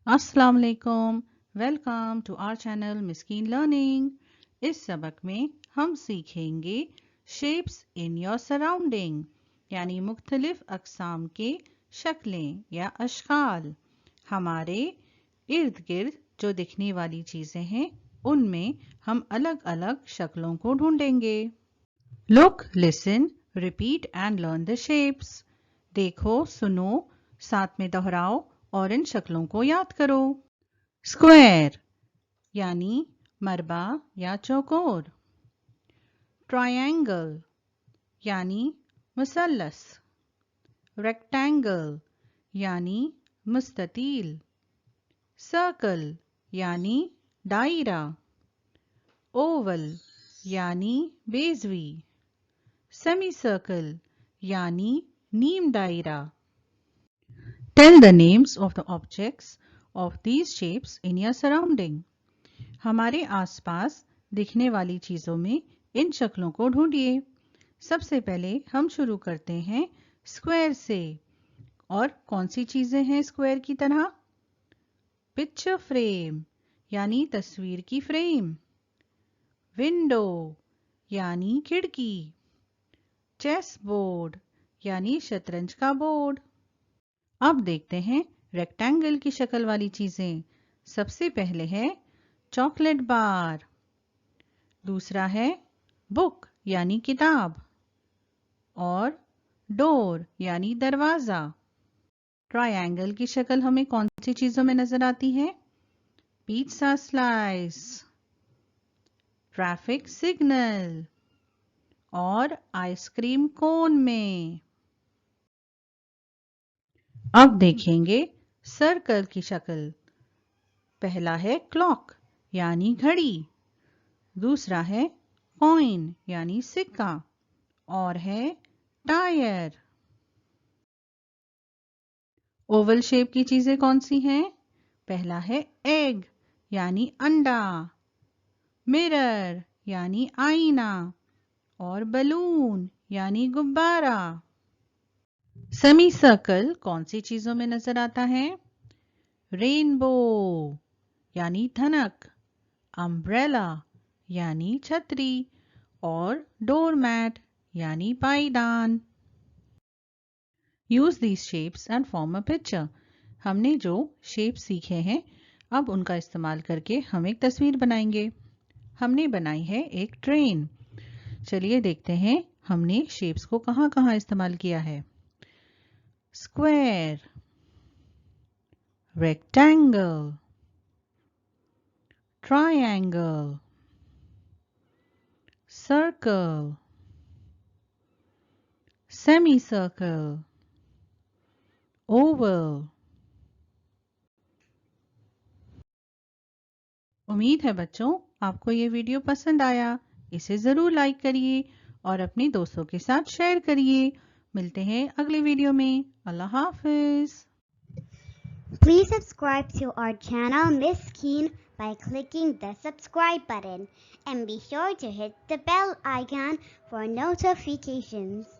अस्सलाम वालेकुम। Welcome to our channel Miskeen learning. इस सबक में हम सीखेंगे शेप्स इन योर सराउंडिंग, यानी मुख्तलिफ अक़साम के शक्लें या अशकाल। हमारे इर्द गिर्द जो दिखने वाली चीज़ें हैं उनमें हम अलग अलग शक्लों को ढूंढेंगे। Look, listen, repeat and learn the shapes. देखो, सुनो, साथ में दोहराओ और इन शक्लों को याद करो। स्क्वायर यानी मरबा या चौकोर। ट्रायंगल यानी मुसल्लस। रेक्टेंगल यानी मुस्ततील। सर्कल यानी दायरा। ओवल यानी बेज़वी। सेमी सर्कल यानी नीम दायरा। Tell the names of the objects of these shapes in your surrounding. हमारे आसपास दिखने वाली चीज़ों में इन शक्लों को ढूंढिए। सबसे पहले हम शुरू करते हैं स्क्वायर से। और कौन सी चीज़ें हैं स्क्वायर की तरह? पिक्चर फ्रेम यानी तस्वीर की फ्रेम। विंडो यानी खिड़की। चेस बोर्ड यानी शतरंज का बोर्ड। अब देखते हैं रेक्टेंगल की शक्ल वाली चीजें। सबसे पहले है चॉकलेट बार, दूसरा है बुक यानी किताब, और डोर यानी दरवाजा। ट्रायंगल की शक्ल हमें कौन सी चीजों में नजर आती है? पिज़्ज़ा स्लाइस, ट्रैफिक सिग्नल और आइसक्रीम कोन में। अब देखेंगे सर्कल की शक्ल। पहला है क्लॉक यानी घड़ी, दूसरा है कॉइन यानी सिक्का, और है टायर। ओवल शेप की चीजें कौन सी हैं? पहला है एग यानी अंडा, मिरर यानी आईना, और बलून यानी गुब्बारा। सेमी सर्कल कौन सी चीजों में नजर आता है? रेनबो यानी धनक, अम्ब्रेला यानी छतरी, और डोरमैट यानी पायदान। Use these shapes and form a picture. हमने जो शेप सीखे हैं अब उनका इस्तेमाल करके हम एक तस्वीर बनाएंगे। हमने बनाई है एक ट्रेन। चलिए देखते हैं हमने शेप्स को कहाँ कहाँ इस्तेमाल किया है। Square, rectangle, triangle, circle, semicircle, oval। उम्मीद है बच्चों आपको ये वीडियो पसंद आया। इसे ज़रूर लाइक करिए और अपने दोस्तों के साथ शेयर करिए। मिलते हैं अगले वीडियो में। अल्लाह हाफिज। Please subscribe to our channel Miss Keen by clicking the subscribe button and be sure to hit the bell icon for notifications.